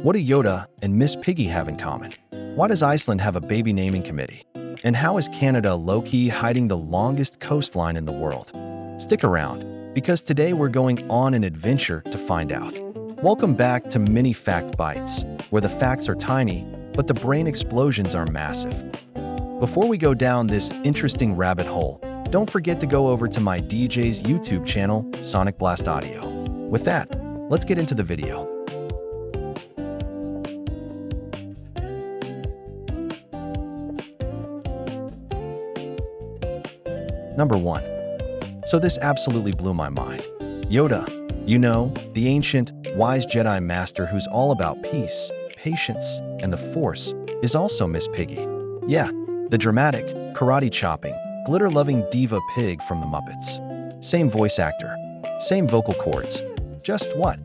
What do Yoda and Miss Piggy have in common? Why does Iceland have a baby naming committee? And how is Canada low-key hiding the longest coastline in the world? Stick around, because today we're going on an adventure to find out. Welcome back to Mini Fact Bytes, where the facts are tiny, but the brain explosions are massive. Before we go down this interesting rabbit hole, don't forget to go over to my DJ's YouTube channel, Sonic Blast Audio. With that, let's get into the video. Number 1. So this absolutely blew my mind. Yoda, you know, the ancient, wise Jedi Master who's all about peace, patience, and the Force, is also Miss Piggy. Yeah, the dramatic, karate-chopping, glitter-loving diva pig from the Muppets. Same voice actor, same vocal cords. Just what?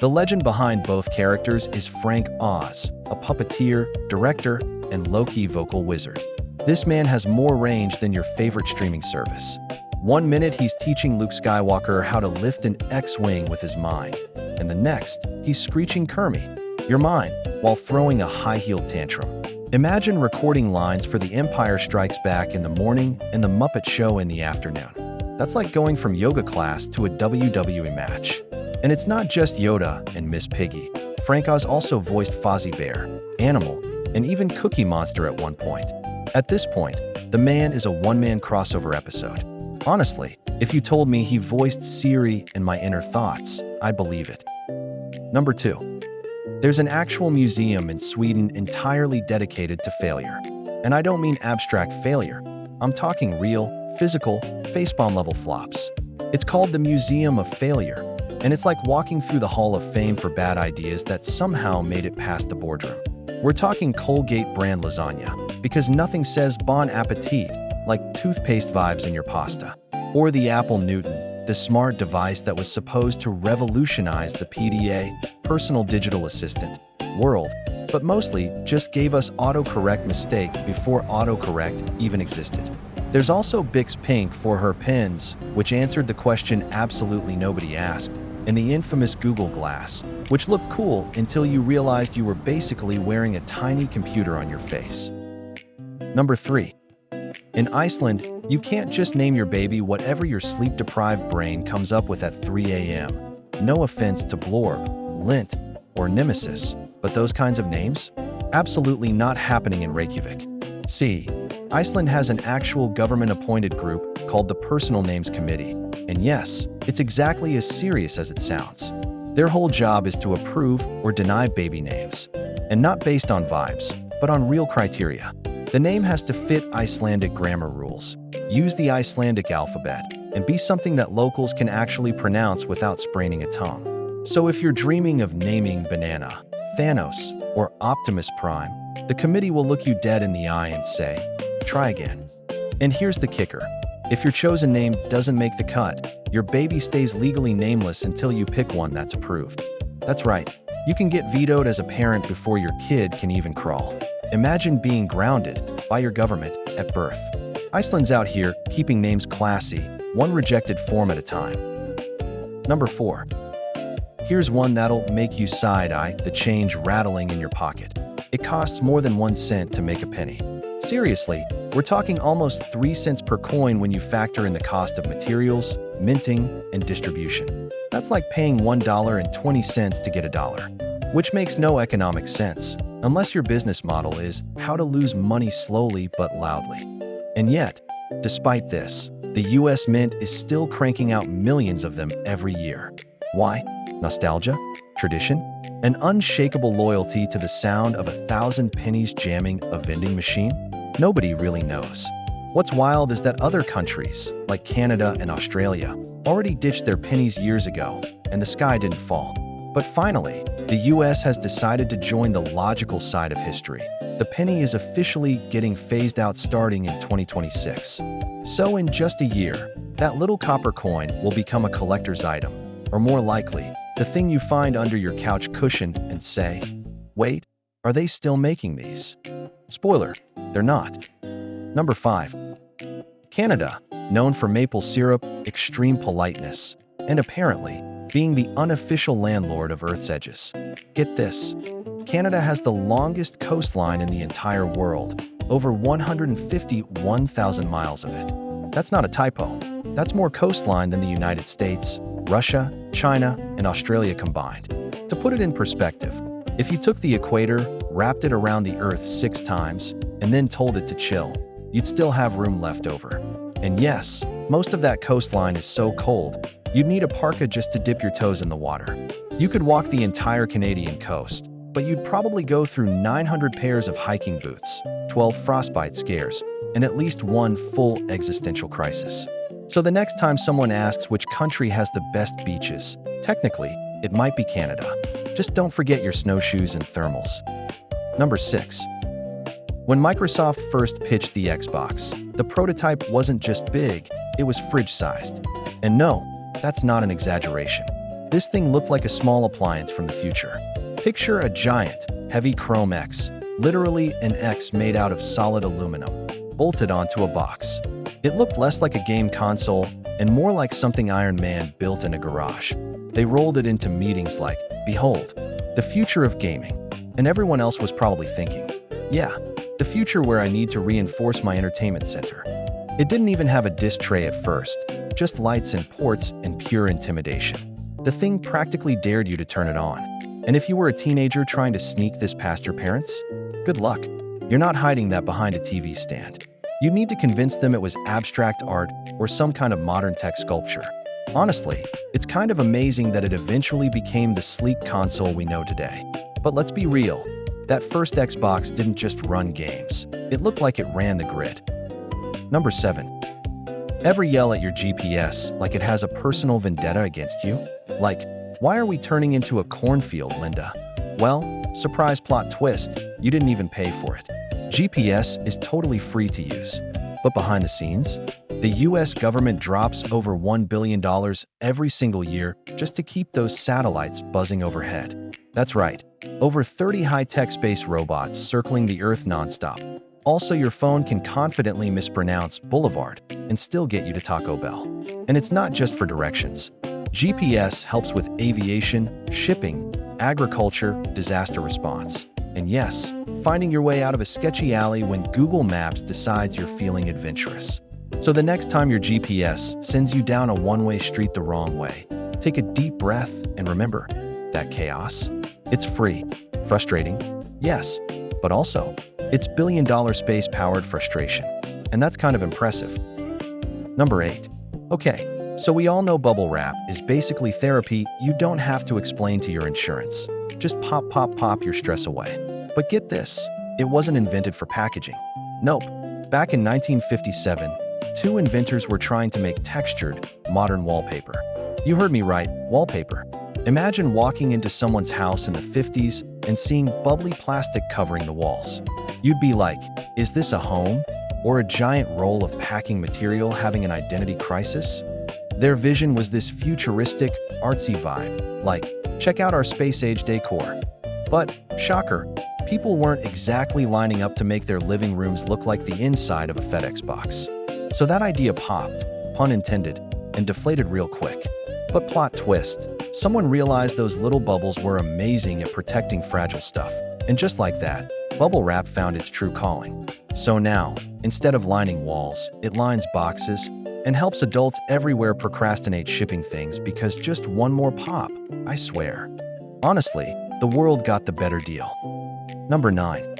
The legend behind both characters is Frank Oz, a puppeteer, director, and low-key vocal wizard. This man has more range than your favorite streaming service. One minute he's teaching Luke Skywalker how to lift an X-wing with his mind, and the next, he's screeching "Kermie, you're mine," while throwing a high-heeled tantrum. Imagine recording lines for The Empire Strikes Back in the morning and The Muppet Show in the afternoon. That's like going from yoga class to a WWE match. And it's not just Yoda and Miss Piggy. Frank Oz also voiced Fozzie Bear, Animal, and even Cookie Monster at one point. At this point, the man is a one-man crossover episode. Honestly, if you told me he voiced Siri and my inner thoughts, I'd believe it. Number 2. There's an actual museum in Sweden entirely dedicated to failure. And I don't mean abstract failure. I'm talking real, physical, facepalm-level flops. It's called the Museum of Failure, and it's like walking through the Hall of Fame for bad ideas that somehow made it past the boardroom. We're talking Colgate brand lasagna, because nothing says bon appetit like toothpaste vibes in your pasta. Or the Apple Newton, the smart device that was supposed to revolutionize the PDA, personal digital assistant, world, but mostly just gave us autocorrect mistake before autocorrect even existed. There's also Bix Pink for her pens, which answered the question absolutely nobody asked, and the infamous Google Glass, which looked cool until you realized you were basically wearing a tiny computer on your face. Number 3. In Iceland, you can't just name your baby whatever your sleep-deprived brain comes up with at 3 a.m. No offense to Blorb, Lint, or Nemesis, but those kinds of names? Absolutely not happening in Reykjavik. See, Iceland has an actual government-appointed group called the Personal Names Committee, and yes, it's exactly as serious as it sounds. Their whole job is to approve or deny baby names, and not based on vibes, but on real criteria. The name has to fit Icelandic grammar rules, use the Icelandic alphabet, and be something that locals can actually pronounce without spraining a tongue. So if you're dreaming of naming Banana, Thanos, or Optimus Prime, the committee will look you dead in the eye and say, "Try again." And here's the kicker. If your chosen name doesn't make the cut, your baby stays legally nameless until you pick one that's approved. That's right, you can get vetoed as a parent before your kid can even crawl. Imagine being grounded by your government at birth. Iceland's out here keeping names classy, one rejected form at a time. Number 4. Here's one that'll make you side-eye the change rattling in your pocket. It costs more than 1 cent to make a penny. Seriously, we're talking almost 3 cents per coin when you factor in the cost of materials, minting, and distribution. That's like paying $1.20 to get $1, which makes no economic sense, unless your business model is how to lose money slowly but loudly. And yet, despite this, the US Mint is still cranking out millions of them every year. Why? Nostalgia? Tradition? An unshakable loyalty to the sound of 1,000 pennies jamming a vending machine? Nobody really knows. What's wild is that other countries, like Canada and Australia, already ditched their pennies years ago, and the sky didn't fall. But finally, the US has decided to join the logical side of history. The penny is officially getting phased out starting in 2026. So in just a year, that little copper coin will become a collector's item, or more likely, the thing you find under your couch cushion and say, "Wait, are they still making these?" Spoiler, they're not. Number 5. Canada, known for maple syrup, extreme politeness, and apparently being the unofficial landlord of Earth's edges. Get this. Canada has the longest coastline in the entire world, over 151,000 miles of it. That's not a typo. That's more coastline than the United States, Russia, China, and Australia combined. To put it in perspective, if you took the equator, wrapped it around the Earth 6 times, and then told it to chill, you'd still have room left over. And yes, most of that coastline is so cold, you'd need a parka just to dip your toes in the water. You could walk the entire Canadian coast, but you'd probably go through 900 pairs of hiking boots, 12 frostbite scares, and at least one full existential crisis. So the next time someone asks which country has the best beaches, technically, it might be Canada. Just don't forget your snowshoes and thermals. Number 6. When Microsoft first pitched the Xbox, the prototype wasn't just big, it was fridge-sized. And no, that's not an exaggeration. This thing looked like a small appliance from the future. Picture a giant, heavy chrome X, literally an X made out of solid aluminum, bolted onto a box. It looked less like a game console and more like something Iron Man built in a garage. They rolled it into meetings like, behold, the future of gaming. And everyone else was probably thinking, yeah, the future where I need to reinforce my entertainment center. It didn't even have a disc tray at first, just lights and ports and pure intimidation. The thing practically dared you to turn it on. And if you were a teenager trying to sneak this past your parents, good luck. You're not hiding that behind a TV stand. You need to convince them it was abstract art or some kind of modern tech sculpture. Honestly, it's kind of amazing that it eventually became the sleek console we know today. But let's be real, that first Xbox didn't just run games. It looked like it ran the grid. Number 7. Ever yell at your GPS like it has a personal vendetta against you? Like, why are we turning into a cornfield, Linda? Well, surprise plot twist, you didn't even pay for it. GPS is totally free to use. But behind the scenes, the US government drops over $1 billion every single year just to keep those satellites buzzing overhead. That's right, over 30 high-tech space robots circling the Earth nonstop. Also, your phone can confidently mispronounce Boulevard and still get you to Taco Bell. And it's not just for directions. GPS helps with aviation, shipping, agriculture, disaster response. And yes, finding your way out of a sketchy alley when Google Maps decides you're feeling adventurous. So the next time your GPS sends you down a one-way street the wrong way, take a deep breath and remember that chaos. It's free. Frustrating? Yes. But also, it's billion-dollar space-powered frustration. And that's kind of impressive. Number 8. Okay, so we all know bubble wrap is basically therapy you don't have to explain to your insurance. Just pop, pop, pop your stress away. But get this, it wasn't invented for packaging. Nope. Back in 1957, 2 inventors were trying to make textured, modern wallpaper. You heard me right, wallpaper. Imagine walking into someone's house in the 50s and seeing bubbly plastic covering the walls. You'd be like, is this a home? Or a giant roll of packing material having an identity crisis? Their vision was this futuristic, artsy vibe, like, check out our space-age decor. But, shocker, people weren't exactly lining up to make their living rooms look like the inside of a FedEx box. So that idea popped, pun intended, and deflated real quick. But plot twist, someone realized those little bubbles were amazing at protecting fragile stuff. And just like that, bubble wrap found its true calling. So now, instead of lining walls, it lines boxes and helps adults everywhere procrastinate shipping things because just one more pop, I swear. Honestly, the world got the better deal. Number 9.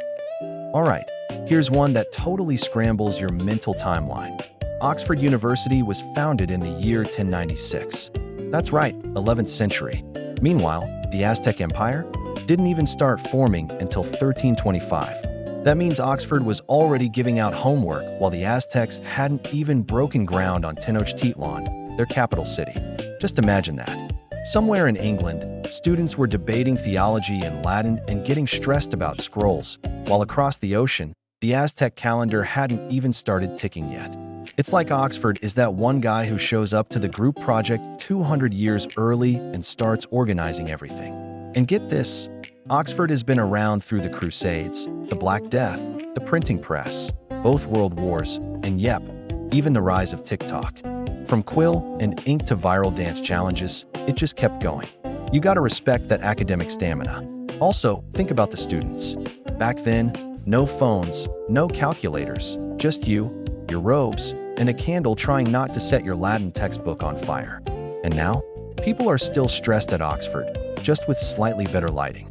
Alright, here's one that totally scrambles your mental timeline. Oxford University was founded in the year 1096. That's right, 11th century. Meanwhile, the Aztec Empire didn't even start forming until 1325. That means Oxford was already giving out homework while the Aztecs hadn't even broken ground on Tenochtitlan, their capital city. Just imagine that. Somewhere in England, students were debating theology in Latin and getting stressed about scrolls, while across the ocean, the Aztec calendar hadn't even started ticking yet. It's like Oxford is that one guy who shows up to the group project 200 years early and starts organizing everything. And get this, Oxford has been around through the Crusades, the Black Death, the printing press, both world wars, and yep, even the rise of TikTok. From quill and ink to viral dance challenges, it just kept going. You gotta respect that academic stamina. Also, think about the students. Back then, no phones, no calculators, just you, your robes, and a candle trying not to set your Latin textbook on fire. And now, people are still stressed at Oxford, just with slightly better lighting.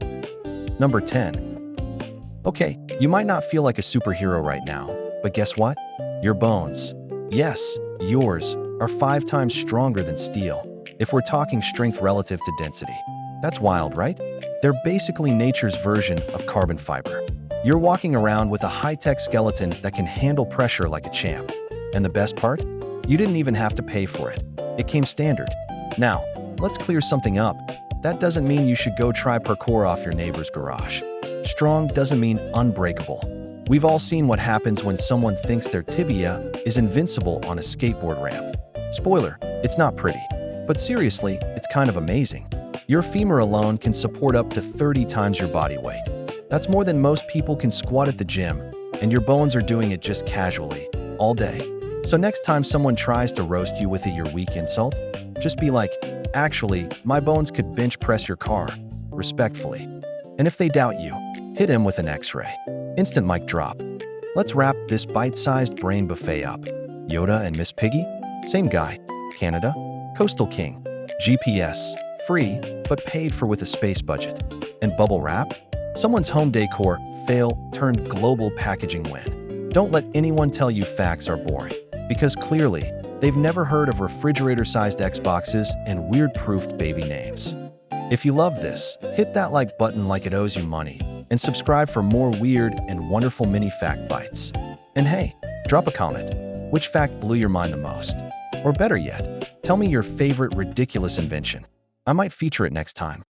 Number 10. Okay, you might not feel like a superhero right now, but guess what? Your bones, yes, yours, are 5 times stronger than steel, if we're talking strength relative to density. That's wild, right? They're basically nature's version of carbon fiber. You're walking around with a high-tech skeleton that can handle pressure like a champ. And the best part? You didn't even have to pay for it. It came standard. Now, let's clear something up. That doesn't mean you should go try parkour off your neighbor's garage. Strong doesn't mean unbreakable. We've all seen what happens when someone thinks their tibia is invincible on a skateboard ramp. Spoiler, it's not pretty. But seriously, it's kind of amazing. Your femur alone can support up to 30 times your body weight. That's more than most people can squat at the gym, and your bones are doing it just casually, all day. So next time someone tries to roast you with a "you're weak" insult, just be like, "Actually, my bones could bench press your car," respectfully. And if they doubt you, hit him with an X-ray. Instant mic drop. Let's wrap this bite-sized brain buffet up. Yoda and Miss Piggy? Same guy. Canada? Coastal King. GPS? Free, but paid for with a space budget. And bubble wrap? Someone's home decor fail turned global packaging win. Don't let anyone tell you facts are boring, because clearly, they've never heard of refrigerator-sized Xboxes and weird-proofed baby names. If you love this, hit that like button like it owes you money, and subscribe for more weird and wonderful mini fact bites. And hey, drop a comment. Which fact blew your mind the most? Or better yet, tell me your favorite ridiculous invention. I might feature it next time.